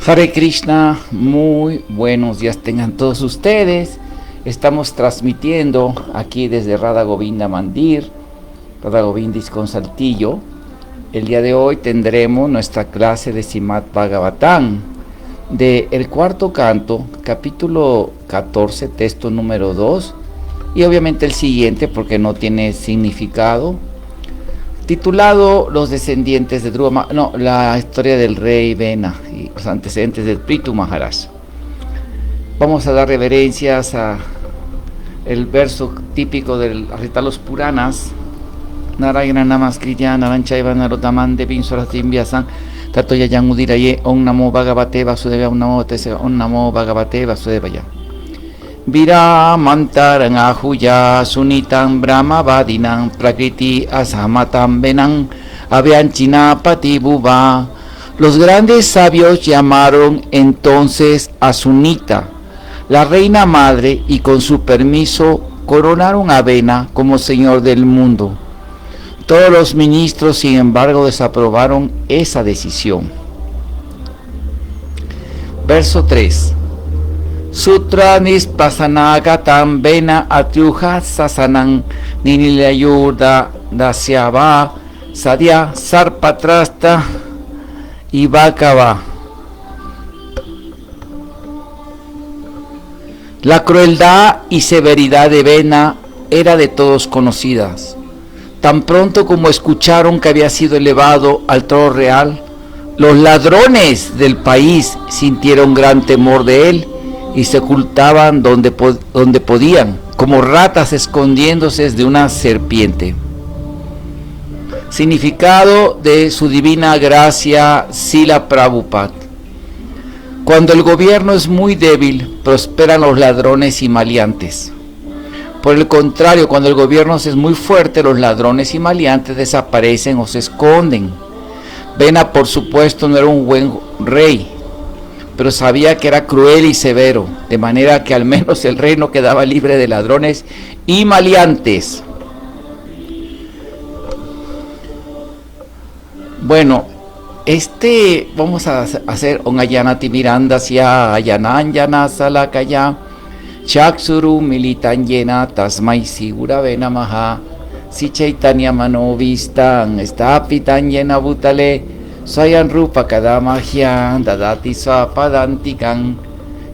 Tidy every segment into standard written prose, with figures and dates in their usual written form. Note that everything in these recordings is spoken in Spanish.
Hare Krishna, muy buenos días tengan todos ustedes. Estamos transmitiendo aquí desde Radha Govinda Mandir, Radha Govindis con Saltillo. El día de hoy tendremos nuestra clase de Srimad Bhagavatam, de el cuarto canto, capítulo 14, texto número 2, y obviamente el siguiente porque no tiene significado, titulado Los descendientes de Dhruva, la historia del rey Vena y los antecedentes del Prithu Maharaj. Vamos a dar reverencias a el verso típico del recitar los Puranas. Narayana Namaskritya Naranchaiva Narottamam Devim Saraswatim Vyasam Tato Yayam Udiraye Om Namo Bhagavate Vasudevaya Om Namo Bhagavate Vasudevaya Viramantaran Ahuya Sunitam Brahma Vadinam Prakriti Asamatam Venam Abhyanchina Patibhuva. Los grandes sabios llamaron entonces a Sunita, la reina madre, y con su permiso coronaron a Vena como señor del mundo. Todos los ministros, sin embargo, desaprobaron esa decisión. Verso 3. Sutra nispasanagatam Vena atyuha sasanam ninilayurda dasyava sadya sarpatrasta ibakava. La crueldad y severidad de Vena era de todos conocidas. Tan pronto como escucharon que había sido elevado al trono real, los ladrones del país sintieron gran temor de él y se ocultaban donde podían, como ratas escondiéndose de una serpiente. Significado de su divina gracia Srila Prabhupada. Cuando el gobierno es muy débil, prosperan los ladrones y maleantes. Por el contrario, cuando el gobierno es muy fuerte, los ladrones y maleantes desaparecen o se esconden. Vena, por supuesto, no era un buen rey, pero sabía que era cruel y severo, de manera que al menos el reino quedaba libre de ladrones y maleantes. Bueno, vamos a hacer un Ayanati Mirandasya Ayananjana Salakaya Chakshuru Militan Yena Tasmai Sigurave Namaha Si Chaitanya Manovistan Stapitan Yena Bhutale Sayan Rupa Kadamahyan Dadati Swapadantikan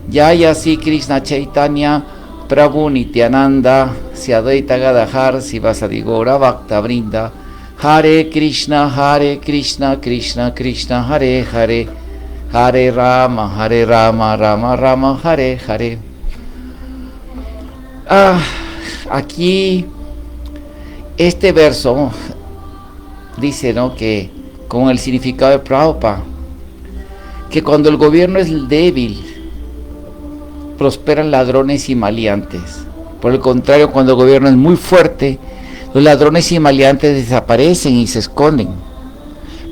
Yaya Si Krishna Chaitanya Prabhu Nityananda Siadvaita Gadadhar Sivasadi Gaura Bhakta Vrinda Hare Krishna Krishna Krishna Hare Hare Hare Rama Rama Rama Hare Hare. Aquí este verso dice, ¿no?, que con el significado de Prabhupada, que cuando el gobierno es débil, prosperan ladrones y maleantes. Por el contrario, cuando el gobierno es muy fuerte, los ladrones y maleantes desaparecen y se esconden.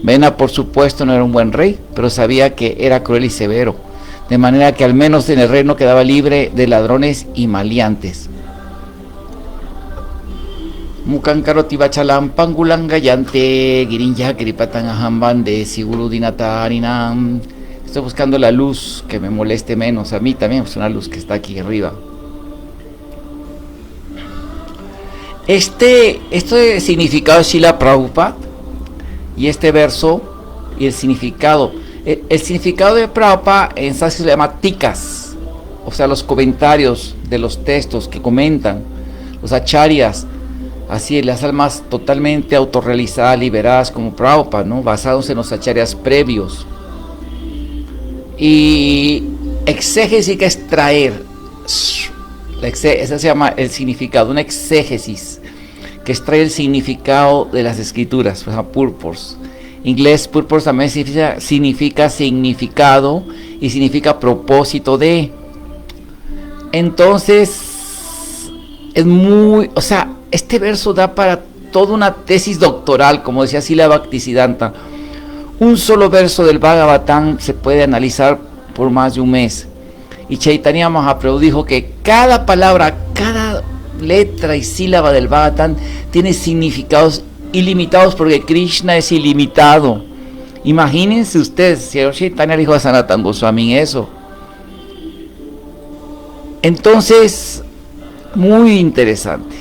Vena, por supuesto, no era un buen rey, pero sabía que era cruel y severo, de manera que al menos en el reino quedaba libre de ladrones y maleantes. Mukankaroti bachalam pangulangayante girinja kiripatan ahambande sigurudinatarinam. Estoy buscando la luz que me moleste menos, a mí también es una luz que está aquí arriba. Este significado de Srila Prabhupada y este verso y el significado de Prabhupada en sánscrito se llama tikas, o sea, los comentarios de los textos que comentan los acharyas, así las almas totalmente autorrealizadas, liberadas como Prabhupada, ¿no?, basados en los acharyas previos. Y exégesis, que es traer, ese se llama el significado, una exégesis, que extrae el significado de las escrituras, por ejemplo, purpose. En inglés, purpose también significa significado y significa propósito de. Entonces, este verso da para toda una tesis doctoral, como decía Srila Bhaktisiddhanta. Un solo verso del Bhagavatam se puede analizar por más de un mes. Y Chaitanya Mahaprabhu dijo que cada palabra, cada letra y sílaba del Bhagavatam tiene significados ilimitados, porque Krishna es ilimitado. Imagínense ustedes, Señor Chaitanya le dijo a Sanatana Goswami eso. Entonces, muy interesante,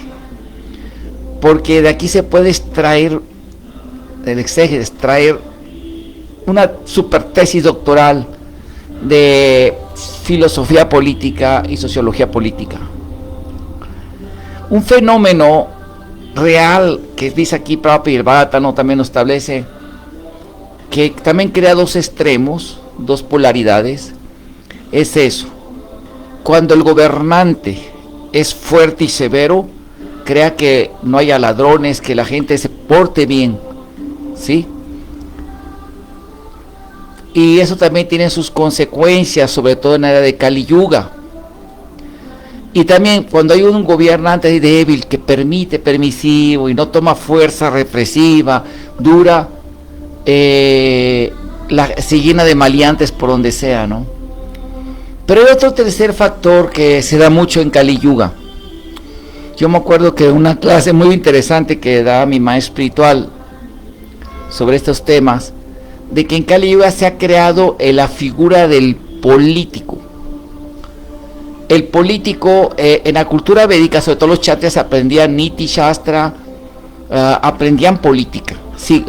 porque de aquí se puede extraer, del exégesis, extraer una super tesis doctoral de filosofía política y sociología política. Un fenómeno real que dice aquí Prabhupada y el Bhagavatam también lo establece, que también crea dos extremos, dos polaridades, es eso. Cuando el gobernante es fuerte y severo, crea que no haya ladrones, que la gente se porte bien, ¿sí? Y eso también tiene sus consecuencias, sobre todo en la era de Kali Yuga. Y también cuando hay un gobernante débil que permisivo y no toma fuerza represiva, dura, se llena de maleantes por donde sea, ¿no? Pero hay otro tercer factor que se da mucho en Kali Yuga. Yo me acuerdo que una clase muy interesante que da mi maestro espiritual sobre estos temas, de que en Kali Yuga se ha creado la figura del político. El político, en la cultura védica, sobre todo los kshatriyas aprendían Niti Shastra, aprendían política. Sí,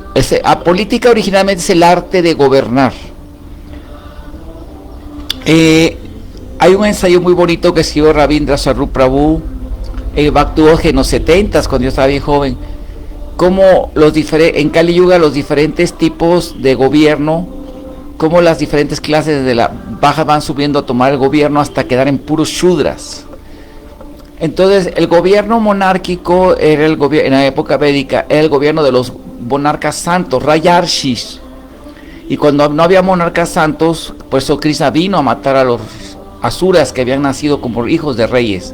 política originalmente es el arte de gobernar. Hay un ensayo muy bonito que escribió Ravindra Swarup Prabhu en Bhakti-Yoga en los 70s, cuando yo estaba bien joven, como en Kali Yuga los diferentes tipos de gobierno, como las diferentes clases de la baja van subiendo a tomar el gobierno hasta quedar en puros shudras. Entonces el gobierno monárquico era en la época védica, era el gobierno de los monarcas santos, Rayarshis. Y cuando no había monarcas santos, por eso Krishna vino a matar a los asuras que habían nacido como hijos de reyes,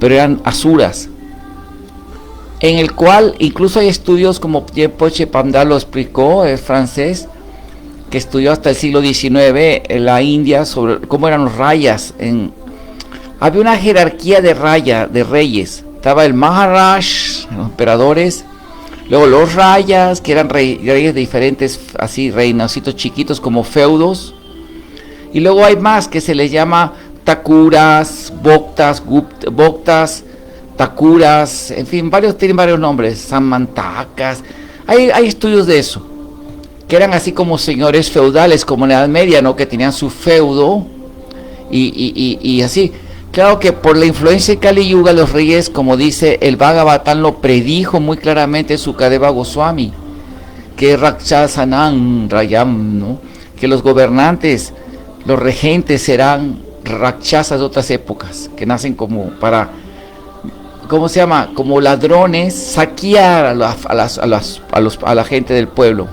pero eran asuras. En el cual incluso hay estudios como Poche Pandal lo explicó, el francés, que estudió hasta el siglo XIX en la India sobre cómo eran los rayas. Había una jerarquía de reyes. Estaba el Maharaj, los emperadores, luego los rayas, que eran reyes de diferentes, así, reinositos chiquitos como feudos, y luego hay más que se les llama Takuras, Bhoktas, Takuras, en fin, tienen varios nombres, Samantakas. Hay estudios de eso, que eran así como señores feudales, como en la Edad Media, ¿no? Que tenían su feudo y así. Claro que por la influencia de Kali Yuga, los reyes, como dice el Bhagavatam, lo predijo muy claramente Sukadeva Goswami, que Rakshasanam Rayam, ¿no? Que los gobernantes, los regentes serán rakshasas de otras épocas, que nacen como para, ¿cómo se llama? Como ladrones, saquear a la gente del pueblo.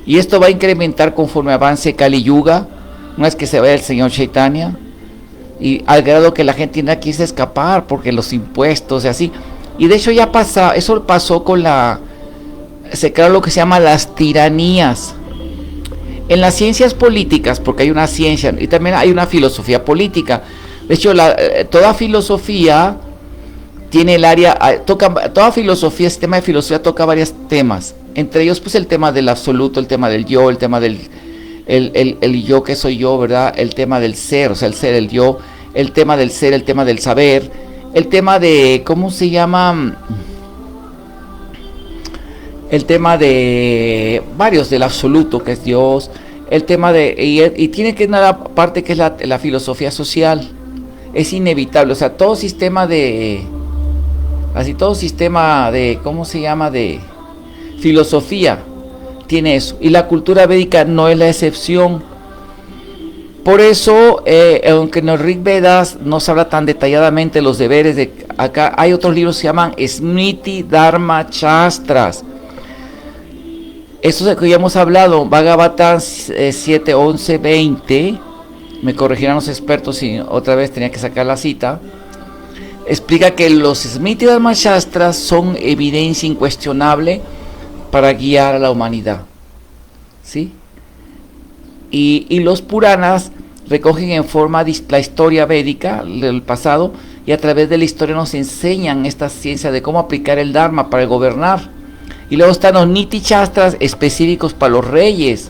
Y esto va a incrementar conforme avance Kali Yuga, una vez que se vaya el Señor Chaitanya, y al grado que la gente tiene que irse a escapar, porque los impuestos y así. Y de hecho ya eso pasó se creó lo que se llama las tiranías. En las ciencias políticas, porque hay una ciencia y también hay una filosofía política. De hecho, toda filosofía tiene el área, toda filosofía, sistema de filosofía toca varios temas. Entre ellos, pues el tema del absoluto, el tema del yo, el tema del el yo que soy yo, ¿verdad? El tema del ser, o sea, el ser, el yo, el tema del ser, el tema del saber, el tema de, ¿cómo se llama? El tema de varios, del absoluto que es Dios, el tema de, y tiene que una parte que es la filosofía social, es inevitable, o sea, todo sistema de, ¿cómo se llama? De filosofía tiene eso, y la cultura védica no es la excepción. Por eso, aunque en los Rig Vedas no se habla tan detalladamente los deberes de acá, hay otros libros que se llaman Smriti Dharma Shastras. Esto es lo que ya hemos hablado, Bhagavatam 7, 11, 20, me corregirán los expertos si otra vez tenía que sacar la cita, explica que los Smriti Dharma Shastras son evidencia incuestionable para guiar a la humanidad, ¿sí? Y los Puranas recogen en forma la historia védica del pasado, y a través de la historia nos enseñan esta ciencia de cómo aplicar el Dharma para gobernar. Y luego están los Niti Shastras específicos para los reyes.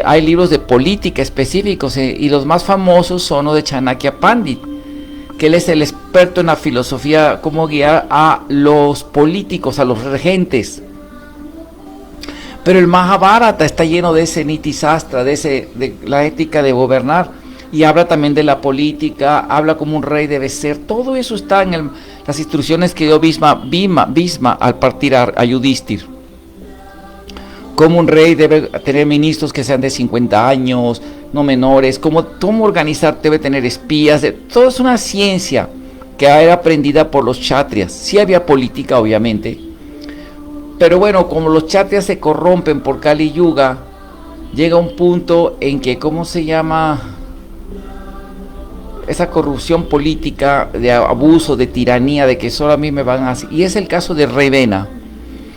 Hay libros de política específicos, y los más famosos son los de Chanakya Pandit, que él es el experto en la filosofía, cómo guiar a los políticos, a los regentes. Pero el Mahabharata está lleno de ese Niti Shastra, de la ética de gobernar, y habla también de la política, habla como un rey debe ser. Todo eso está en las instrucciones que dio Bhisma al partir a Yudhishthir. Como un rey debe tener ministros que sean de 50 años, no menores, cómo organizar, debe tener espías, todo es una ciencia que era aprendida por los kshatriyas. Sí había política, obviamente, pero bueno, como los kshatriyas se corrompen por Kali Yuga, llega un punto en que, ¿cómo se llama? Esa corrupción política, de abuso, de tiranía, de que solo a mí me van a hacer, y es el caso de Raivena.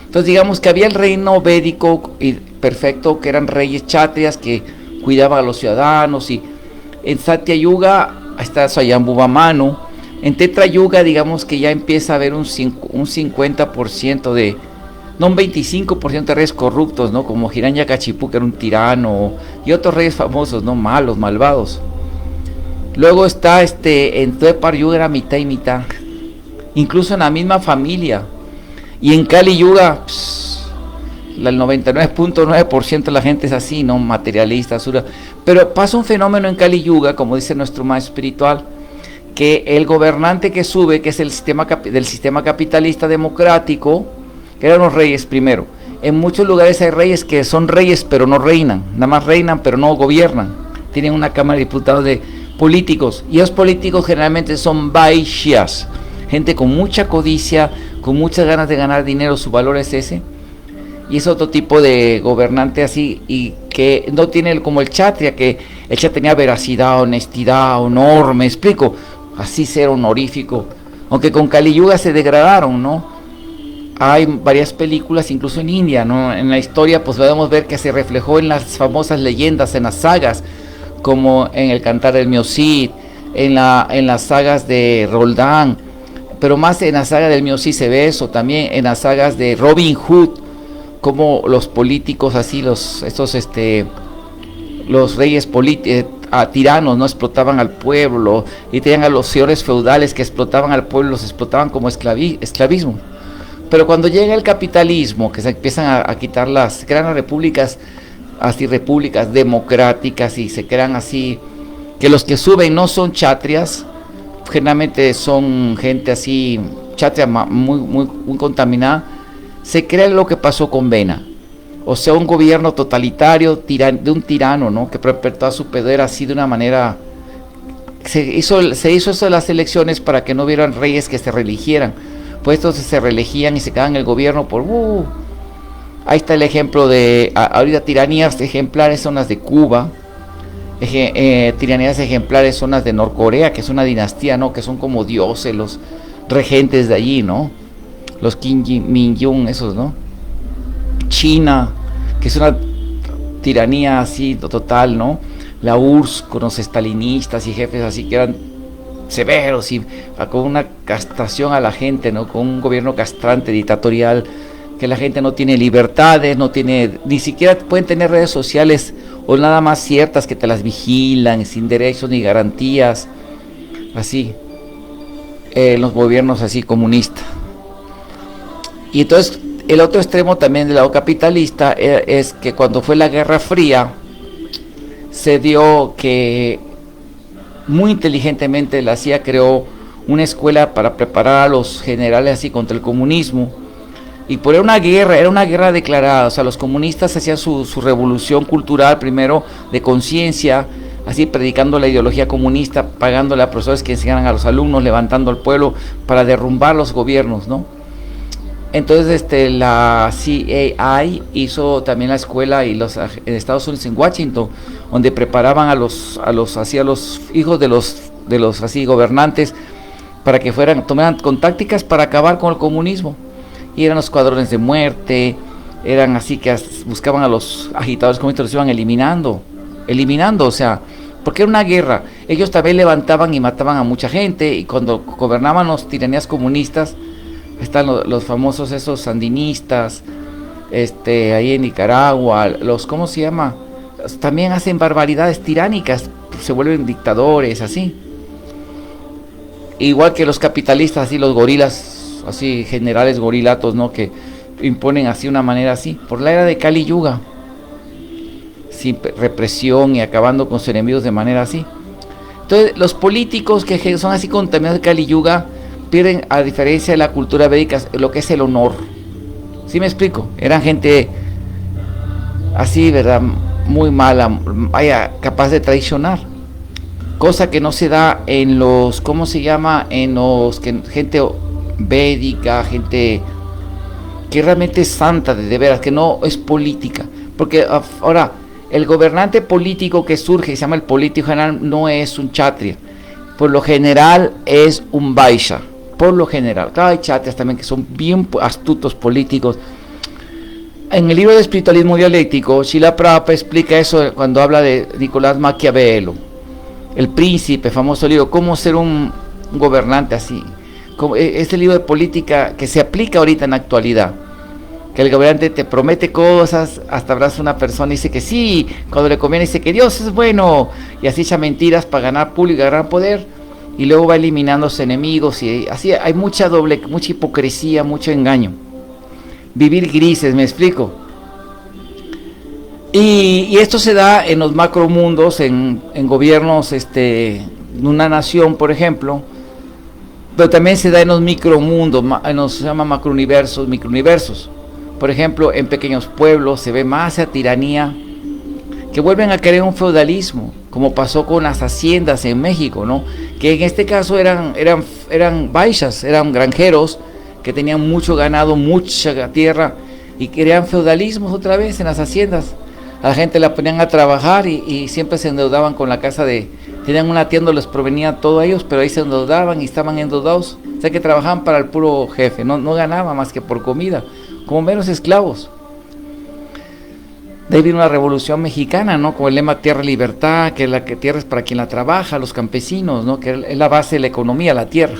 Entonces digamos que había el reino védico y perfecto, que eran reyes kshatriyas que cuidaban a los ciudadanos, y en Satya Yuga está Swayambhuva Manu. En Tetra Yuga digamos que ya empieza a haber un 50% de, no, un 25% de reyes corruptos, ¿no? Como Hiranyakashipu, que era un tirano, y otros reyes famosos, ¿no? Malos, malvados. Luego está en Dwapar Yuga era mitad y mitad, incluso en la misma familia. Y en Kali Yuga, el 99.9% de la gente es así, ¿no? Materialista, asura. Pero pasa un fenómeno en Kali Yuga, como dice nuestro maestro espiritual, que el gobernante que sube, que es el del sistema capitalista democrático, que eran los reyes primero. En muchos lugares hay reyes que son reyes pero no reinan, nada más reinan pero no gobiernan. Tienen una cámara de diputados de políticos, y los políticos generalmente son vaishyas, gente con mucha codicia, con muchas ganas de ganar dinero, su valor es ese, y es otro tipo de gobernante así, y que no tiene como el kshatriya, que el kshatriya tenía veracidad, honestidad, honor, me explico, así ser honorífico, aunque con Kali Yuga se degradaron, ¿no? Hay varias películas, incluso en India, ¿no? En la historia pues podemos ver que se reflejó en las famosas leyendas, en las sagas, como en el Cantar del Mio-Cid, en las sagas de Roldán, pero más en la saga del Mio-Cid se ve eso, también en las sagas de Robin Hood, como los políticos así, los reyes tiranos, no explotaban al pueblo, y tenían a los señores feudales que explotaban al pueblo, los explotaban como esclavismo. Pero cuando llega el capitalismo, que se empiezan a quitar se crean las repúblicas, así repúblicas democráticas, y se crean así, que los que suben no son kshatriyas, generalmente son gente así, kshatriya muy contaminada, se crea lo que pasó con Vena, o sea, un gobierno totalitario de un tirano, ¿no? Que perpetuaba su poder así de una manera. Se hizo eso de las elecciones para que no hubieran reyes que se reeligieran, pues entonces se reelegían y se quedaban en el gobierno por ahí está el ejemplo de ahorita tiranías ejemplares son las de Cuba, tiranías ejemplares son las de Norcorea, que es una dinastía, ¿no? Que son como dioses, los regentes de allí, ¿no? Los Kim Min-jung, esos, ¿no? China, que es una tiranía así total, ¿no? La URSS con los estalinistas y jefes así que eran severos y con una castración a la gente, ¿no? Con un gobierno castrante, dictatorial, que la gente no tiene libertades, ni siquiera pueden tener redes sociales o nada más ciertas, que te las vigilan sin derechos ni garantías, así, los gobiernos así comunistas. Y entonces el otro extremo también del lado capitalista es que cuando fue la Guerra Fría se dio que muy inteligentemente la CIA creó una escuela para preparar a los generales así contra el comunismo. Y por era una guerra declarada, o sea, los comunistas hacían su revolución cultural primero de conciencia, así predicando la ideología comunista, pagándole a profesores que enseñaran a los alumnos, levantando al pueblo para derrumbar los gobiernos, ¿no? Entonces la CIA hizo también la escuela en Estados Unidos, en Washington, donde preparaban a los hijos de los así gobernantes para que tomaran con tácticas para acabar con el comunismo. Y eran los escuadrones de muerte, eran así que buscaban a los agitadores comunistas, los iban eliminando, o sea, porque era una guerra. Ellos también levantaban y mataban a mucha gente, y cuando gobernaban los tiranías comunistas, Están los famosos esos sandinistas, ahí en Nicaragua, los, ¿cómo se llama? También hacen barbaridades tiránicas, se vuelven dictadores, así. Igual que los capitalistas, así los gorilas, así generales gorilatos, ¿no? Que imponen así una manera así. Por la era de Kali Yuga, sin represión y acabando con sus enemigos de manera así. Entonces, los políticos que son así contaminados de Kali Yuga pierden, a diferencia de la cultura védica, lo que es el honor. ¿Sí me explico? Eran gente así, ¿verdad? Muy mala, vaya, capaz de traicionar. Cosa que no se da en los, ¿cómo se llama? En los, gente védica, gente que realmente es santa, de veras, que no es política. Porque ahora, el gobernante político que surge, se llama el político general, no es un kshatriya. Por lo general es un vaishya. Por lo general. Claro, hay kshatriyas también que son bien astutos políticos. En el libro de espiritualismo dialéctico, Srila Prabhupada explica eso cuando habla de Nicolás Maquiavelo, el príncipe, famoso libro, cómo ser un gobernante así. Este libro de política que se aplica ahorita en la actualidad, que el gobernante te promete cosas, hasta abraza a una persona y dice que sí, cuando le conviene dice que Dios es bueno, y así echa mentiras para ganar público y ganar poder, y luego va eliminando a sus enemigos, y así hay mucha hipocresía, mucho engaño. Vivir grises, ¿me explico? Y esto se da en los macromundos, en gobiernos, en una nación, por ejemplo, pero también se da en los micromundos, se llama microuniversos. Por ejemplo, en pequeños pueblos se ve más esa tiranía, que vuelven a querer un feudalismo, como pasó con las haciendas en México, ¿no? Que en este caso eran vaishyas, eran granjeros, que tenían mucho ganado, mucha tierra, y querían feudalismos otra vez en las haciendas. A la gente la ponían a trabajar y siempre se endeudaban con la casa tenían una tienda, les provenía todo a ellos, pero ahí se endeudaban y estaban endeudados. O sea que trabajaban para el puro jefe, no ganaba más que por comida, como meros esclavos. De ahí vino la Revolución Mexicana, ¿no? Con el lema Tierra Libertad, que la que tierra es para quien la trabaja, los campesinos, ¿no? Que es la base de la economía, la tierra.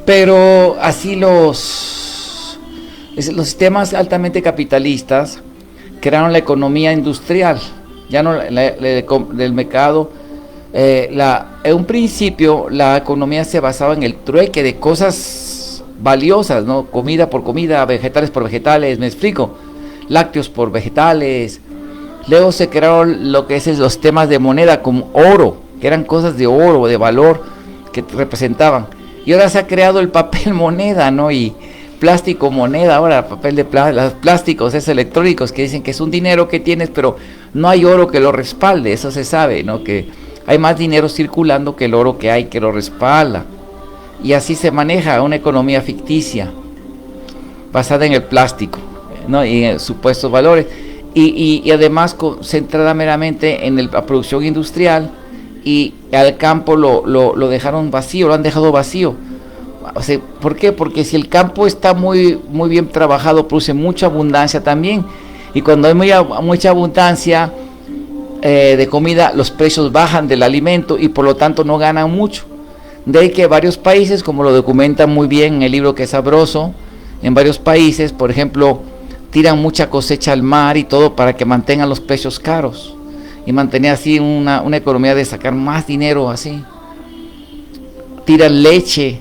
Pero así los sistemas altamente capitalistas crearon la economía industrial, ya no del mercado. En un principio la economía se basaba en el trueque de cosas valiosas, ¿no? Comida por comida, vegetales por vegetales, me explico, lácteos por vegetales. Luego se crearon lo que es los temas de moneda como oro, que eran cosas de oro, de valor, que representaban. Y ahora se ha creado el papel moneda, ¿no? Y plástico moneda, ahora papel de los plásticos, esos electrónicos que dicen que es un dinero que tienes, pero no hay oro que lo respalde, eso se sabe, ¿no? Que hay más dinero circulando que el oro que hay que lo respalda. Y así se maneja una economía ficticia, basada en el plástico, ¿no? Y en supuestos valores. Y además centrada meramente en la producción industrial, y al campo lo dejaron vacío, lo han dejado vacío. O sea, ¿por qué? Porque si el campo está muy bien trabajado, produce mucha abundancia también, y cuando hay mucha abundancia de comida, los precios bajan del alimento y por lo tanto no ganan mucho. De ahí que varios países, como lo documenta muy bien en el libro Que Sabroso, en varios países, por ejemplo, tiran mucha cosecha al mar y todo para que mantengan los precios caros y mantener así una economía de sacar más dinero así. Tiran leche,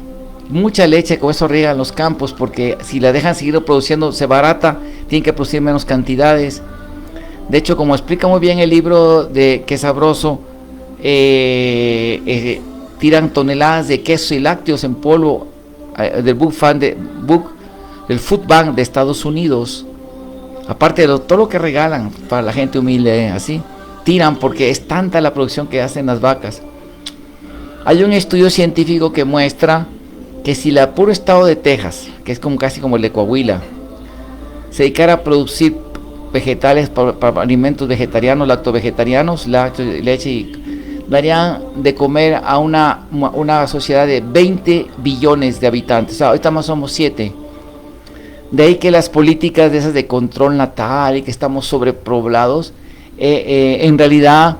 mucha leche, con eso riegan los campos, porque si la dejan seguir produciendo se barata, tienen que producir menos cantidades. De hecho, como explica muy bien el libro de Que Sabroso, tiran toneladas de queso y lácteos en polvo del Food Bank de Estados Unidos, aparte de todo lo que regalan para la gente humilde, así tiran porque es tanta la producción que hacen las vacas. Hay un estudio científico que muestra que si el puro estado de Texas, que es casi como el de Coahuila, se dedicara a producir vegetales para alimentos vegetarianos, lactovegetarianos, leche, y darían de comer a una sociedad de 20 billones de habitantes. O sea, ahorita más somos 7. De ahí que las políticas de esas de control natal y que estamos sobrepoblados, en realidad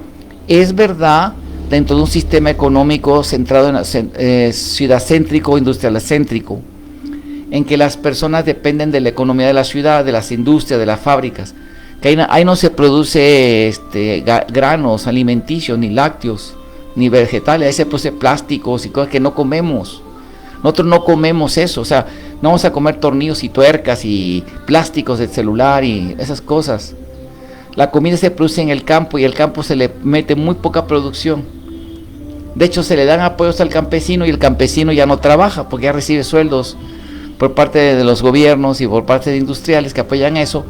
es verdad, dentro de un sistema económico centrado en ciudad céntrico, industrial céntrico, en que las personas dependen de la economía de la ciudad, de las industrias, de las fábricas, que ahí no se produce granos alimenticios, ni lácteos, ni vegetales, ahí se produce plásticos y cosas que no comemos. Nosotros no comemos eso, o sea, no vamos a comer tornillos y tuercas y plásticos del celular y esas cosas. La comida se produce en el campo y el campo se le mete muy poca producción. De hecho, se le dan apoyos al campesino y el campesino ya no trabaja porque ya recibe sueldos por parte de los gobiernos y por parte de industriales que apoyan eso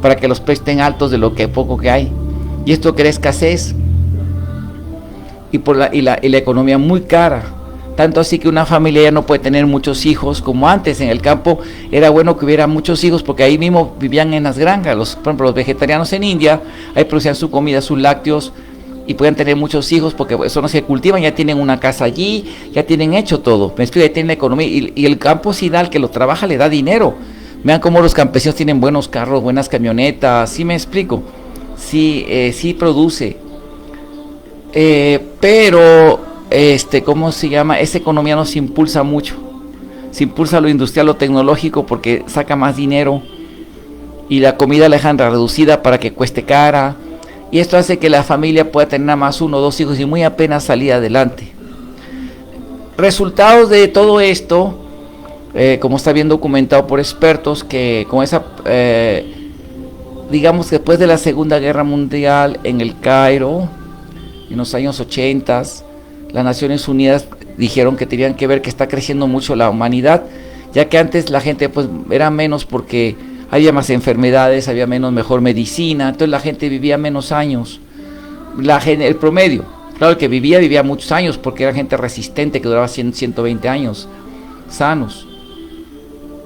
para que los precios estén altos de lo que poco que hay. Y esto crea escasez y la economía muy cara. Tanto así que una familia ya no puede tener muchos hijos como antes. En el campo era bueno que hubiera muchos hijos porque ahí mismo vivían en las granjas. Por ejemplo, los vegetarianos en India, ahí producían su comida, sus lácteos y podían tener muchos hijos porque son los que cultivan, ya tienen una casa allí, ya tienen hecho todo. Me explico, ya tienen la economía y el campo sinal que lo trabaja le da dinero. Vean cómo los campesinos tienen buenos carros, buenas camionetas, ¿sí me explico? Sí produce. Pero ¿cómo se llama? Esa economía nos impulsa mucho. Se impulsa lo industrial, lo tecnológico porque saca más dinero y la comida la dejan reducida para que cueste cara. Y esto hace que la familia pueda tener nada más 1 o 2 hijos y muy apenas salir adelante. Resultados de todo esto, como está bien documentado por expertos, que con esa, digamos que después de la Segunda Guerra Mundial en el Cairo, en los años 80, las Naciones Unidas dijeron que tenían que ver que está creciendo mucho la humanidad, ya que antes la gente pues era menos porque había más enfermedades, había mejor medicina, entonces la gente vivía menos años, el promedio, claro, el que vivía muchos años porque era gente resistente que duraba 120 años sanos,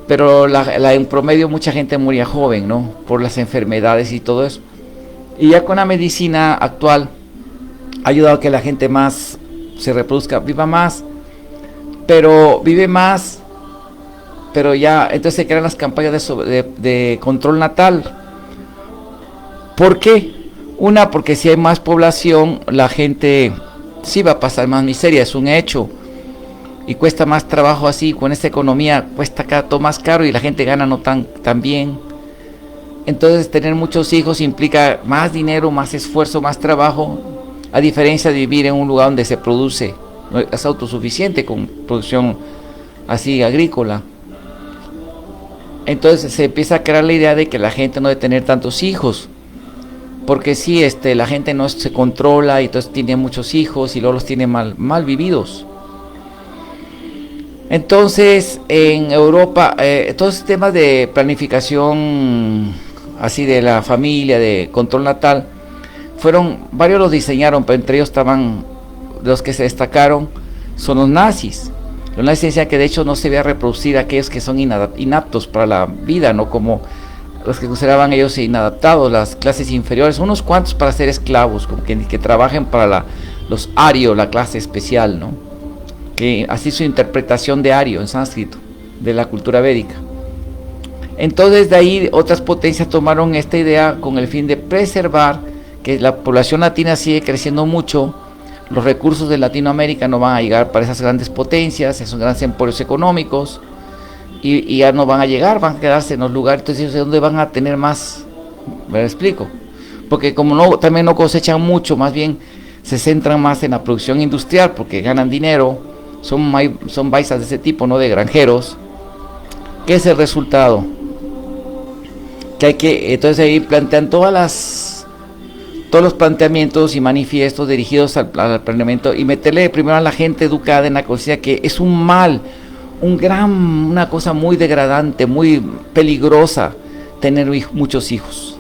pero en promedio mucha gente moría joven, ¿no? Por las enfermedades y todo eso. Y ya con la medicina actual ha ayudado a que la gente más se reproduzca, viva más, pero vive más, pero ya entonces se crean las campañas de control natal. ¿Por qué? Una, porque si hay más población, la gente sí va a pasar más miseria, es un hecho, y cuesta más trabajo así, con esta economía cuesta todo más caro y la gente gana no tan bien. Entonces tener muchos hijos implica más dinero, más esfuerzo, más trabajo, a diferencia de vivir en un lugar donde se produce, es autosuficiente con producción así agrícola. Entonces se empieza a crear la idea de que la gente no debe tener tantos hijos, porque si la gente no se controla y entonces tiene muchos hijos y luego los tiene mal vividos. Entonces en Europa, todos los temas de planificación así de la familia, de control natal, varios los diseñaron, pero entre ellos estaban los que se destacaron, son los nazis. Los nazis decían que de hecho no se debía reproducir a aquellos que son inaptos para la vida, no como los que consideraban ellos inadaptados, las clases inferiores, unos cuantos para ser esclavos, como que trabajen para los arios, la clase especial, ¿no? Que así su interpretación de ario en sánscrito, de la cultura védica. Entonces de ahí otras potencias tomaron esta idea con el fin de preservar que la población latina sigue creciendo mucho, los recursos de Latinoamérica no van a llegar para esas grandes potencias, esos grandes emporios económicos, y ya no van a llegar, van a quedarse en los lugares, entonces ¿dónde van a tener más? ¿Me lo explico? Porque como también no cosechan mucho, más bien se centran más en la producción industrial, porque ganan dinero, son paisas de ese tipo, no de granjeros. ¿Qué es el resultado? Entonces ahí plantean todos los planteamientos y manifiestos dirigidos al planeamiento y meterle primero a la gente educada en la conciencia que es un mal, una cosa muy degradante, muy peligrosa tener muchos hijos.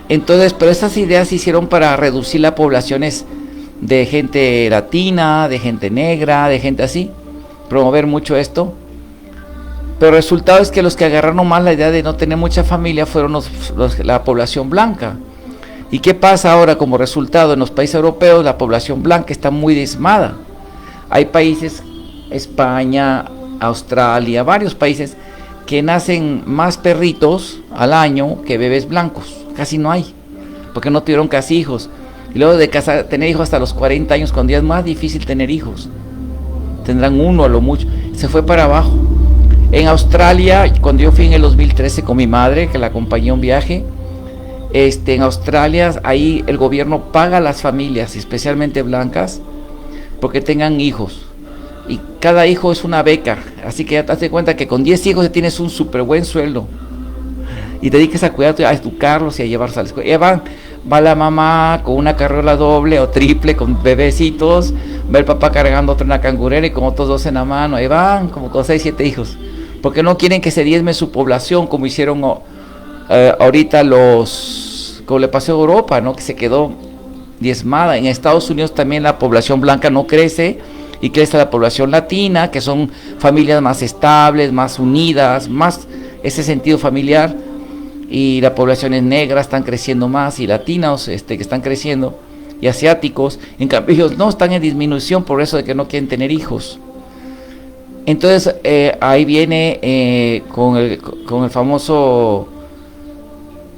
Entonces, pero esas ideas se hicieron para reducir las poblaciones de gente latina, de gente negra, de gente así, promover mucho esto. Pero el resultado es que los que agarraron más la idea de no tener mucha familia fueron la población blanca. ¿Y qué pasa ahora como resultado? En los países europeos la población blanca está muy diezmada. Hay países, España, Australia, varios países que nacen más perritos al año que bebés blancos. Casi no hay, porque no tuvieron casi hijos. Y luego de casar, tener hijos hasta los 40 años, cuando ya es más difícil tener hijos. Tendrán uno a lo mucho. Se fue para abajo. En Australia, cuando yo fui en el 2013 con mi madre, que la acompañé a un viaje, en Australia, ahí el gobierno paga a las familias, especialmente blancas, porque tengan hijos. Y cada hijo es una beca. Así que ya te das cuenta que con 10 hijos ya tienes un súper buen sueldo. Y te dediques a cuidar, a educarlos y a llevarlos a la escuela. Ya va la mamá con una carriola doble o triple con bebecitos, va el papá cargando otra en una cangurera y con otros 2 en la mano. Ahí van como con 6, 7 hijos. Porque no quieren que se diezme su población, como hicieron ahorita como le pasó a Europa, ¿no? Que se quedó diezmada. En Estados Unidos también la población blanca no crece y crece la población latina, que son familias más estables, más unidas, más ese sentido familiar. Y las poblaciones negras están creciendo más, y latinos que están creciendo, y asiáticos. En cambio ellos no están en disminución por eso de que no quieren tener hijos. Entonces ahí viene con el famoso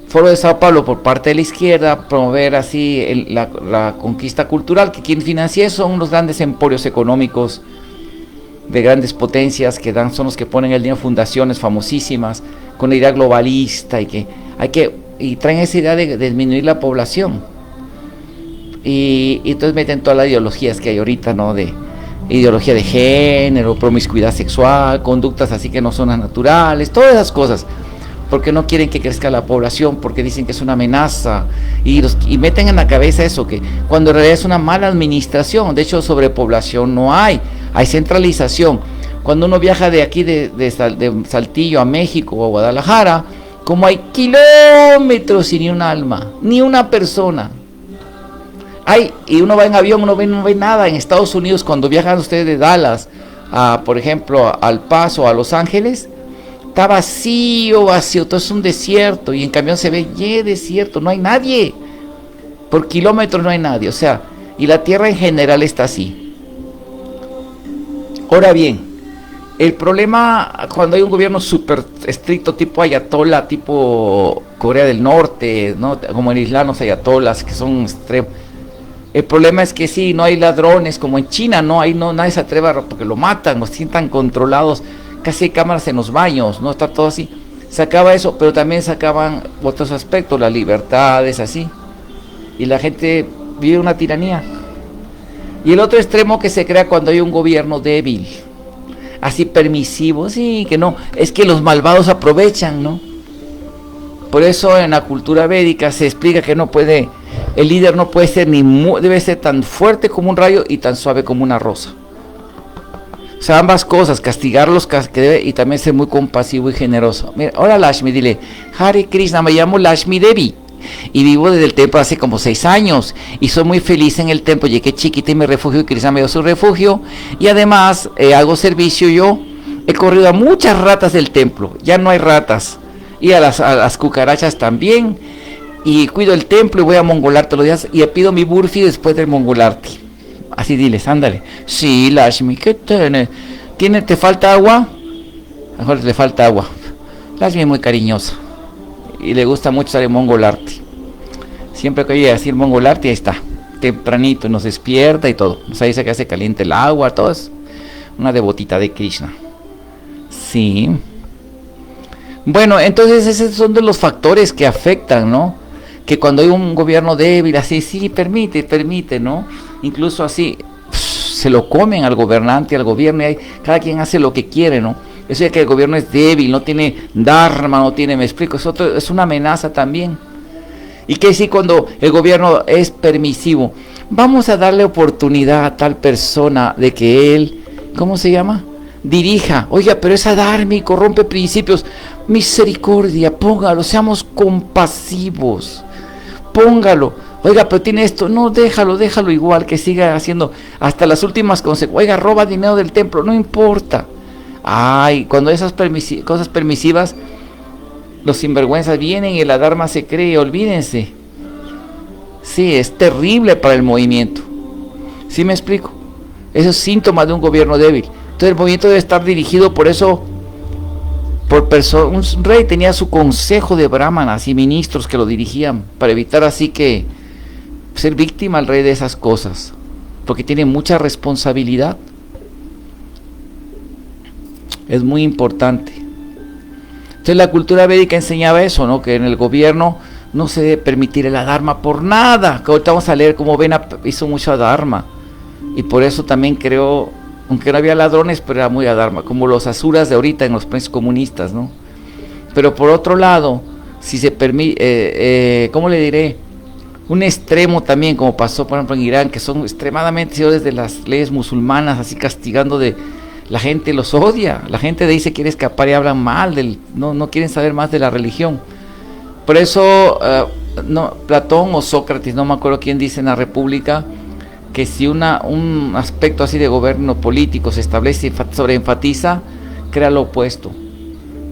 Foro de Sao Paulo por parte de la izquierda, promover así la conquista cultural, que quien financia eso son los grandes emporios económicos de grandes potencias que son los que ponen el dinero, fundaciones famosísimas con la idea globalista y traen esa idea de disminuir la población, y entonces meten todas las ideologías que hay ahorita, ¿no? De ideología de género, promiscuidad sexual, conductas así que no son naturales, todas esas cosas, porque no quieren que crezca la población, porque dicen que es una amenaza, y meten en la cabeza eso, que cuando en realidad es una mala administración. De hecho, sobrepoblación no hay centralización. Cuando uno viaja de aquí de Saltillo a México o a Guadalajara, como hay kilómetros y ni un alma, ni una persona. Y uno va en avión, no ve nada. En Estados Unidos, cuando viajan ustedes de Dallas por ejemplo, al Paso, a Los Ángeles, está vacío, todo es un desierto, y en cambio se ve desierto, no hay nadie, por kilómetros no hay nadie, o sea, y la tierra en general está así. Ahora bien, el problema cuando hay un gobierno súper estricto, tipo ayatollah, tipo Corea del Norte, ¿no? Como en Islam los ayatolás, que son extremos. El problema es que sí, no hay ladrones, como en China, no hay, nadie se atreve porque lo matan, los sientan controlados. Casi hay cámaras en los baños, no está todo así. Se acaba eso, pero también se acaban otros aspectos, la libertad es así. Y la gente vive una tiranía. Y el otro extremo que se crea cuando hay un gobierno débil, así permisivo, sí, que no, es que los malvados aprovechan, ¿no? Por eso en la cultura védica se explica que el líder no puede ser debe ser tan fuerte como un rayo y tan suave como una rosa. O sea, ambas cosas, castigarlos que debe, y también ser muy compasivo y generoso. Mira, ahora Lakshmi, dile, Hare Krishna, me llamo Lakshmi Devi y vivo desde el templo hace como 6 años y soy muy feliz en el templo. Llegué chiquita y me refugio, y Krishna me dio su refugio, y además hago servicio. Yo he corrido a muchas ratas del templo, ya no hay ratas, y a las cucarachas también, y cuido el templo y voy a Mongol todos los días y pido mi burfi después del Mongol Aarti. Así diles, ándale. Sí, Lakshmi, ¿qué tiene? ¿Te falta agua? Mejor le falta agua. Lakshmi es muy cariñosa y le gusta mucho estar en Mongol Aarti. Siempre que oye decir Mongol Aarti, ahí está, tempranito, nos despierta y todo. O sea, dice que hace caliente el agua, todo es una devotita de Krishna. Sí. Bueno, entonces esos son de los factores que afectan, ¿no? Que cuando hay un gobierno débil, así, sí, permite, ¿no? Incluso así, se lo comen al gobernante, al gobierno, y cada quien hace lo que quiere, ¿no? Eso ya que el gobierno es débil, no tiene dharma, me explico, es una amenaza también. Y que sí, cuando el gobierno es permisivo, vamos a darle oportunidad a tal persona de que él, ¿cómo se llama?, dirija. Oiga, pero es adármico, rompe principios. Misericordia, póngalo, seamos compasivos, póngalo. Oiga, pero tiene esto, no, déjalo igual, que siga haciendo hasta las últimas consecuencias. Oiga, roba dinero del templo, no importa. Ay, cuando esas cosas permisivas, los sinvergüenzas vienen y la dharma se cree, olvídense. Sí, es terrible para el movimiento. ¿Sí me explico? Eso es síntoma de un gobierno débil. Entonces el movimiento debe estar dirigido por eso, un rey tenía su consejo de brahmanas y ministros que lo dirigían, para evitar así que ser víctima al rey de esas cosas, porque tiene mucha responsabilidad. Es muy importante. Entonces la cultura védica enseñaba eso, ¿no? Que en el gobierno no se debe permitir el adharma por nada. Que ahorita vamos a leer cómo Vena hizo mucho adharma. Y por eso también creó, aunque no había ladrones, pero era muy adharma, como los asuras de ahorita en los países comunistas, ¿no? Pero por otro lado, si se permite, ¿cómo le diré? Un extremo también, como pasó por ejemplo en Irán, que son extremadamente seguidores de las leyes musulmanas, así castigando de... La gente los odia, la gente de ahí se quiere escapar y hablan mal, no quieren saber más de la religión. Por eso, Platón o Sócrates, no me acuerdo quién dice en la República, que si un aspecto así de gobierno político se establece y sobreenfatiza, crea lo opuesto.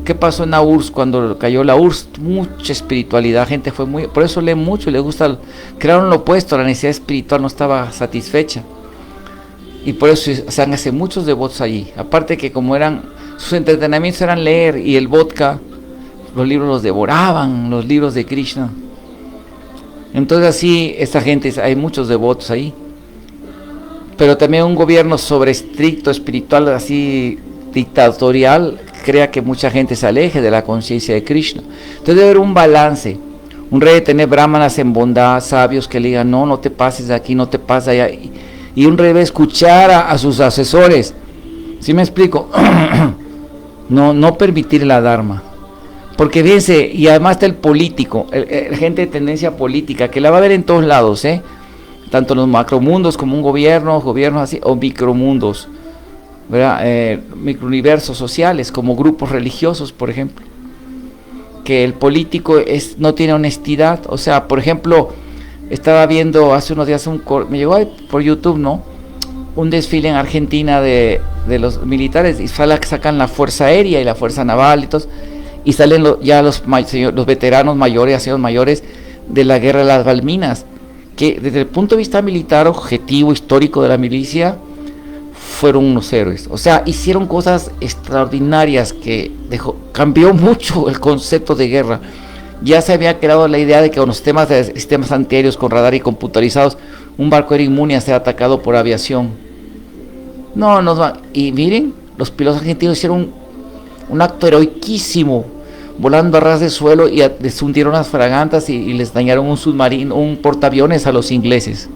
¿Qué pasó en la URSS cuando cayó la URSS? Mucha espiritualidad, gente fue muy... Por eso lee mucho y le gusta... Crearon lo opuesto, la necesidad espiritual no estaba satisfecha. Y por eso se han hecho muchos devotos allí. Aparte que como sus entretenimientos eran leer y el vodka, los libros los devoraban, los libros de Krishna. Entonces así, esta gente, hay muchos devotos ahí. Pero también un gobierno sobre estricto, espiritual, así dictatorial, crea que mucha gente se aleje de la conciencia de Krishna. Entonces debe haber un balance. Un rey de tener brahmanas en bondad, sabios que le digan, no te pases de aquí, no te pases allá. Y un rey debe escuchar a sus asesores. ¿Sí me explico? no permitir la dharma. Porque fíjense, y además está el político, gente de tendencia política, que la va a ver en todos lados, tanto en los macromundos como un gobiernos así, o micromundos, ¿verdad? Microuniversos sociales, como grupos religiosos, por ejemplo. Que el político no tiene honestidad. O sea, por ejemplo, estaba viendo hace unos días me llegó por YouTube, ¿no? Un desfile en Argentina de los militares, y sacan la fuerza aérea y la fuerza naval y todo, y salen los veteranos mayores, ancianos mayores de la guerra de las Malvinas, que desde el punto de vista militar, objetivo histórico de la milicia, fueron unos héroes. O sea, hicieron cosas extraordinarias que cambió mucho el concepto de guerra. Ya se había creado la idea de que con los sistemas antiaéreos con radar y computarizados, un barco era inmune a ser atacado por aviación. Y miren, los pilotos argentinos hicieron un acto heroiquísimo, volando a ras de suelo, y les hundieron las fragatas y les dañaron un submarino, un portaaviones a los ingleses.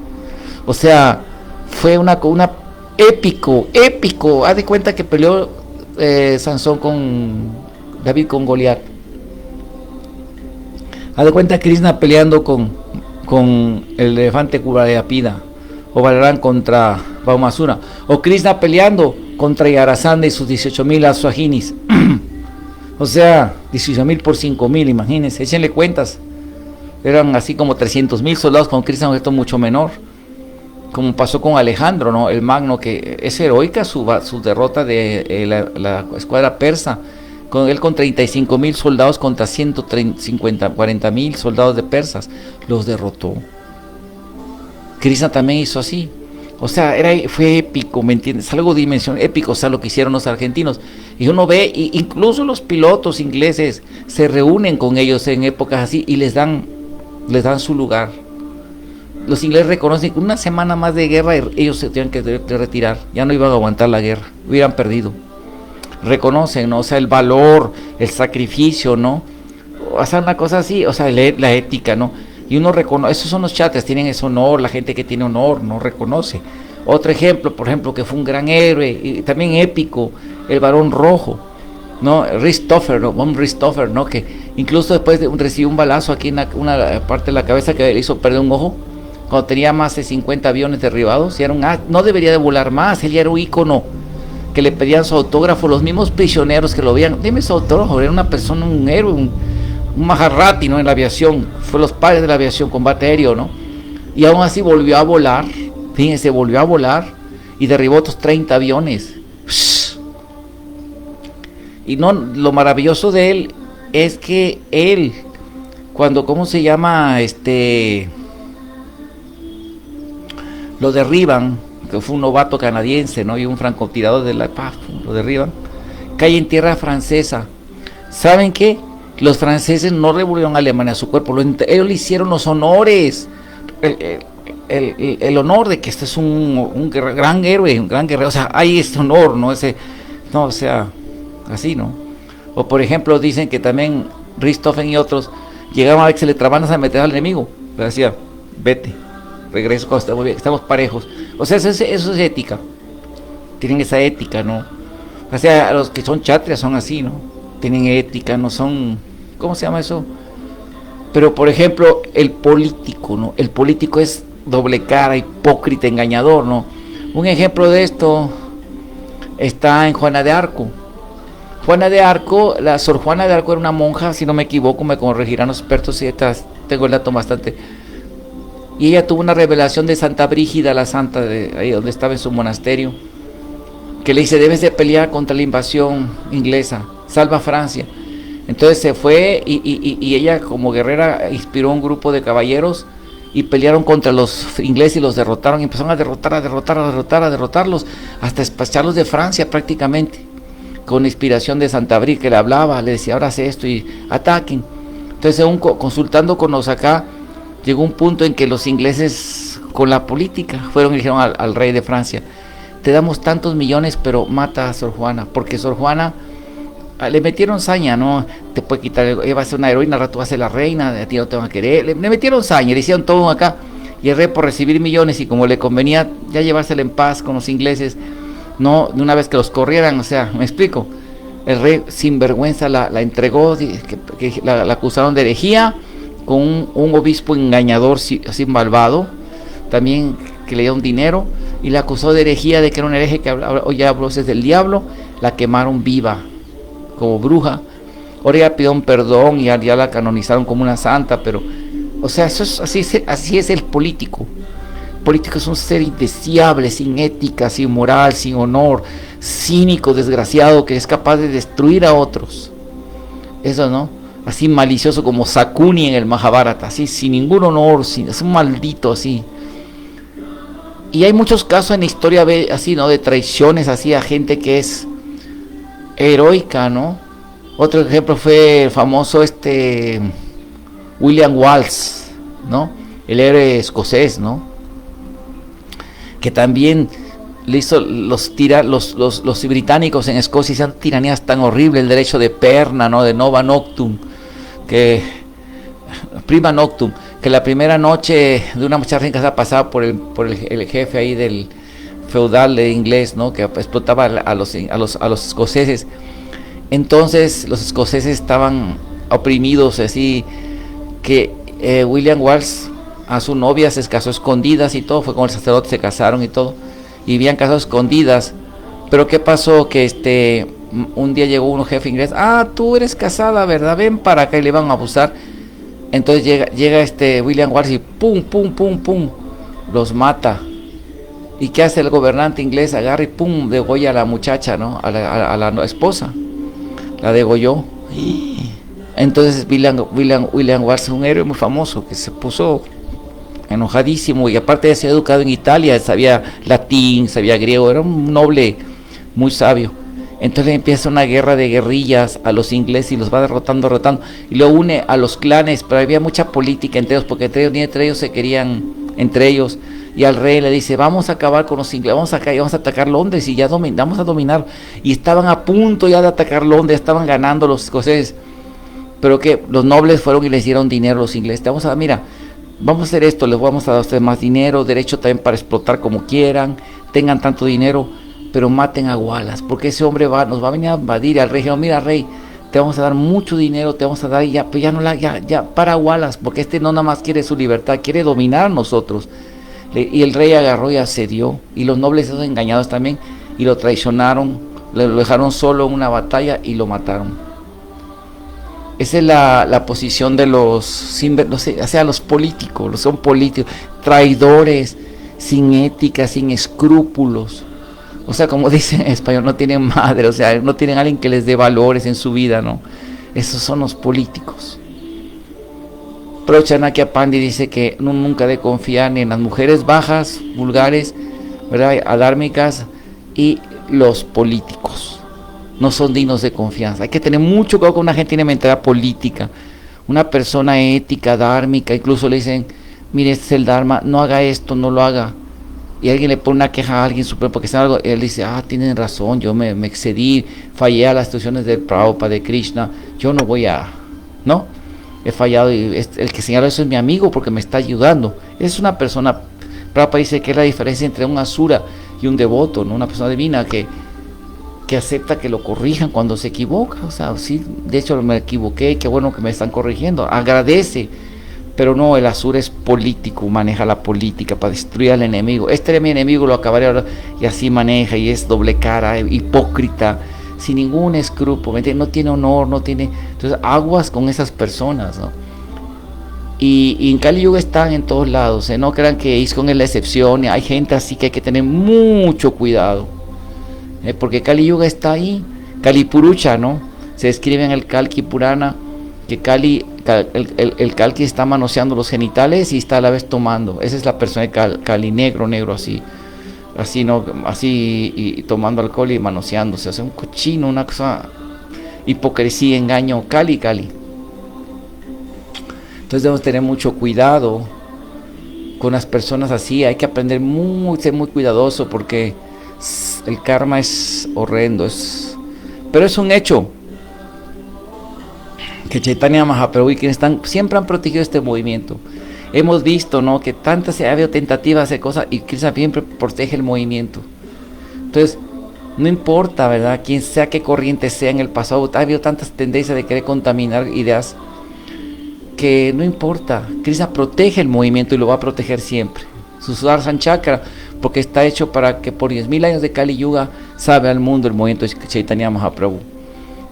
O sea, fue una épico. Haz de cuenta que peleó Sansón con David con Goliat. Haz de cuenta Krishna peleando con el elefante Kurayapida, o Balarán contra Baumasura, o Krishna peleando contra Yarasandha y sus 18,000 aswajinis. O sea, 18,000 por 5,000, imagínense, échenle cuentas. Eran así como 300,000 soldados, con Krishna un objeto mucho menor, como pasó con Alejandro, ¿no? El Magno, que es heroica su derrota de la escuadra persa, con él con 35,000 soldados contra 40,000 soldados de persas, los derrotó. Krishna también hizo así. O sea, fue épico, ¿me entiendes? Algo de dimensión épico, o sea, lo que hicieron los argentinos. Y uno ve, incluso los pilotos ingleses se reúnen con ellos en épocas así y les dan su lugar. Los ingleses reconocen que una semana más de guerra ellos se tenían que retirar, ya no iban a aguantar la guerra, hubieran perdido. Reconocen, ¿no? O sea, el valor, el sacrificio, ¿no? O sea, una cosa así, o sea, la ética, ¿no? Y uno reconoce, esos son los chatres, tienen ese honor, la gente que tiene honor no reconoce. Otro ejemplo, por ejemplo, que fue un gran héroe y también épico, el Barón Rojo, ¿no? Richthofen, ¿no? Von Richthofen, ¿no? Que incluso después recibió un balazo aquí en una parte de la cabeza que le hizo perder un ojo, cuando tenía más de 50 aviones derribados, y no debería de volar más, él ya era un ícono, que le pedían su autógrafo, los mismos prisioneros que lo veían, dime su autógrafo, era una persona, un héroe, un Maharati, ¿no? En la aviación, fue los padres de la aviación, combate aéreo, ¿no? Y aún así volvió a volar, fíjense, volvió a volar y derribó otros 30 aviones. Y no, lo maravilloso de él es que él, cuando, ¿cómo se llama? Lo derriban, que fue un novato canadiense, ¿no? Y un francotirador de la paz, lo derriban, cae en tierra francesa. ¿Saben qué? Los franceses no revolvieron a Alemania a su cuerpo, ellos le hicieron los honores. el honor de que este es un gran héroe, un gran guerrero, o sea, hay este honor, ¿no? No, o sea, así, ¿no? O por ejemplo, dicen que también Richthofen y otros llegaban a ver que se le traban a meter al enemigo, le decía, vete, regreso cuando estamos bien, estamos parejos. O sea, eso es ética, tienen esa ética, ¿no? O sea, los que son chatrias son así, ¿no? Tienen ética, no son, ¿cómo se llama eso? Pero por ejemplo, el político, ¿no? El político es doble cara, hipócrita, engañador, ¿no? Un ejemplo de esto está en Juana de Arco. Juana de Arco, la Sor Juana de Arco era una monja, si no me equivoco, me corregirán los expertos, si tengo el dato bastante. Y ella tuvo una revelación de Santa Brígida, la santa, de ahí donde estaba en su monasterio, que le dice, debes de pelear contra la invasión inglesa, salva a Francia. Entonces se fue y ella como guerrera inspiró un grupo de caballeros y pelearon contra los ingleses y los derrotaron, y empezaron a derrotarlos, hasta despacharlos de Francia prácticamente, con inspiración de Santa Brígida, que le hablaba, le decía, ahora hace esto y ataquen. Entonces consultando con los acá, llegó un punto en que los ingleses con la política fueron y dijeron al rey de Francia, te damos tantos millones, pero mata a Sor Juana, porque Sor Juana le metieron saña, ¿no? Te puede quitar, ella va a ser una heroína, al rato va a ser la reina, a ti no te van a querer. Le metieron saña, le hicieron todo acá. Y el rey, por recibir millones y como le convenía ya llevársela en paz con los ingleses, no de una vez que los corrieran, o sea, me explico. El rey sin vergüenza la entregó, que la acusaron de herejía, con un obispo engañador, así malvado, también que le dieron dinero, y la acusó de herejía, de que era un hereje que oye voces del diablo, la quemaron viva como bruja. Ahora ya pidió un perdón y ya la canonizaron como una santa, pero, o sea, eso es, así es el político. El político es un ser indeseable, sin ética, sin moral, sin honor, cínico, desgraciado, que es capaz de destruir a otros. Eso, ¿no? Así malicioso como Sakuni en el Mahabharata, así sin ningún honor, es un maldito así. Y hay muchos casos en la historia así, ¿no? De traiciones así a gente que es heroica, ¿no? Otro ejemplo fue el famoso William Wallace, ¿no? El héroe escocés, ¿no? Que también le hizo los británicos en Escocia hicieron tiranías tan horribles, el derecho de perna, ¿no? De Nova Noctum, Prima Noctum, que la primera noche de una muchacha casada pasaba por el jefe ahí del feudal de inglés, ¿no? Que explotaba a los escoceses. Entonces los escoceses estaban oprimidos, así que William Wallace a su novia se casó escondidas y todo, fue con el sacerdote, se casaron y todo, y vivían casados escondidas. Pero ¿qué pasó? Que un día llegó un jefe inglés, tú eres casada, ¿verdad? Ven para acá, y le iban a abusar. Entonces llega William Wallace y pum, los mata. ¿Y qué hace el gobernante inglés? Agarra y pum, degolla a la muchacha, ¿no? A la esposa. La degolló. Entonces William Wallace, un héroe muy famoso, que se puso enojadísimo, y aparte de ser educado en Italia, sabía latín, sabía griego, era un noble muy sabio. Entonces empieza una guerra de guerrillas a los ingleses y los va derrotando, y lo une a los clanes, pero había mucha política entre ellos, porque entre ellos se querían entre ellos. Y al rey le dice, vamos a acabar con los ingleses, vamos a atacar Londres y ya vamos a dominar. Y estaban a punto ya de atacar Londres, estaban ganando los escoceses. Pero que los nobles fueron y les dieron dinero a los ingleses. Vamos a hacer esto, les vamos a dar a ustedes más dinero, derecho también para explotar como quieran, tengan tanto dinero, pero maten a Wallace, porque ese hombre nos va a venir a invadir. Al rey dijeron, mira rey, te vamos a dar mucho dinero, te vamos a dar, y ya, pero ya para Wallace, porque no nada más quiere su libertad, quiere dominar a nosotros. Y el rey agarró y accedió, y los nobles esos engañados también, y lo traicionaron, lo dejaron solo en una batalla y lo mataron. Esa es la posición de los políticos, son políticos, traidores, sin ética, sin escrúpulos. O sea, como dicen en español, no tienen madre, o sea, no tienen alguien que les dé valores en su vida, ¿no? Esos son los políticos. Pero Chanakya Pandit dice que nunca de confiar ni en las mujeres bajas, vulgares, ¿verdad?, adármicas, y los políticos. No son dignos de confianza. Hay que tener mucho cuidado con una gente que tiene mentalidad política, una persona ética, dármica, incluso le dicen mire, este es el Dharma, no haga esto, no lo haga. Y alguien le pone una queja a alguien supremo porque está algo, él dice, tienen razón, yo me excedí, fallé a las instrucciones del Prabhupada, de Krishna, yo no voy a, no, he fallado, y el que señala eso es mi amigo porque me está ayudando. Es una persona, Prabhupada dice que es la diferencia entre un asura y un devoto, ¿no? Una persona divina que acepta que lo corrijan cuando se equivoca. O sea, sí, de hecho me equivoqué, qué bueno que me están corrigiendo, agradece. Pero no, el asura es político, maneja la política para destruir al enemigo. Este era mi enemigo, lo acabaré ahora. Y así maneja, y es doble cara, hipócrita, sin ningún escrúpulo, no tiene honor, no tiene. Entonces, aguas con esas personas, ¿no? Y en Kali Yuga están en todos lados, no crean que ISKCON es la excepción. Hay gente así que hay que tener mucho cuidado, porque Kali Yuga está ahí. Kali Purucha, ¿no? Se escribe en el Kalki Purana que el Kalki está manoseando los genitales y está a la vez tomando. Esa es la persona de Kali, negro así, no, así, y tomando alcohol y manoseándose. O sea, un cochino, una cosa, hipocresía, engaño, Kali. Entonces debemos tener mucho cuidado con las personas así. Hay que aprender ser muy cuidadoso, porque el karma es horrendo, pero es un hecho que Chaitanya Mahaprabhu y quienes siempre han protegido este movimiento. Hemos visto, ¿no?, que tantas ha habido tentativas de hacer cosas y Krishna siempre protege el movimiento. Entonces, no importa, ¿verdad?, quién sea, qué corriente sea en el pasado, ha habido tantas tendencias de querer contaminar ideas, que no importa, Krishna protege el movimiento y lo va a proteger siempre. Su Sudarshan Chakra, porque está hecho para que por 10,000 años de Kali Yuga sabe al mundo el movimiento de Chaitanya Mahaprabhu.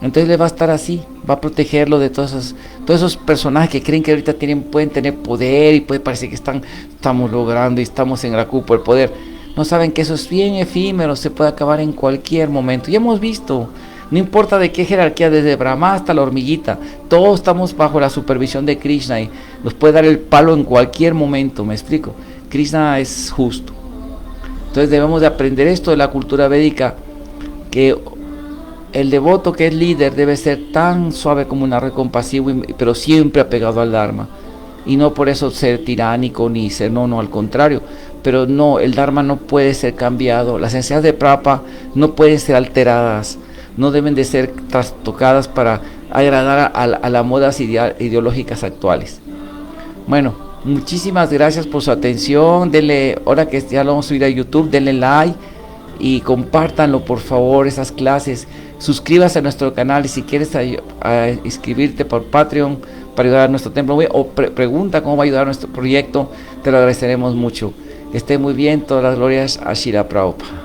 Entonces le va a estar así, va a protegerlo de todos esos personajes que creen que ahorita pueden tener poder y puede parecer que estamos logrando y estamos en la cúpula del poder. No saben que eso es bien efímero, se puede acabar en cualquier momento. Ya hemos visto, no importa de qué jerarquía, desde Brahma hasta la hormiguita, todos estamos bajo la supervisión de Krishna y nos puede dar el palo en cualquier momento, ¿me explico? Krishna es justo. Entonces debemos de aprender esto de la cultura védica, que el devoto que es líder debe ser tan suave como una red, compasivo, pero siempre apegado al Dharma. Y no por eso ser tiránico ni ser, no, al contrario. Pero no, el Dharma no puede ser cambiado. Las enseñanzas de Prabhupada no pueden ser alteradas. No deben de ser trastocadas para agradar a las modas ideológicas actuales. Bueno, muchísimas gracias por su atención. Denle, ahora que ya lo vamos a subir a YouTube, denle like y compártanlo, por favor, esas clases. Suscríbase a nuestro canal, y si quieres inscribirte por Patreon para ayudar a nuestro templo, o pregunta cómo va a ayudar a nuestro proyecto, te lo agradeceremos mucho. Que esté muy bien, todas las glorias a Srila Prabhupada.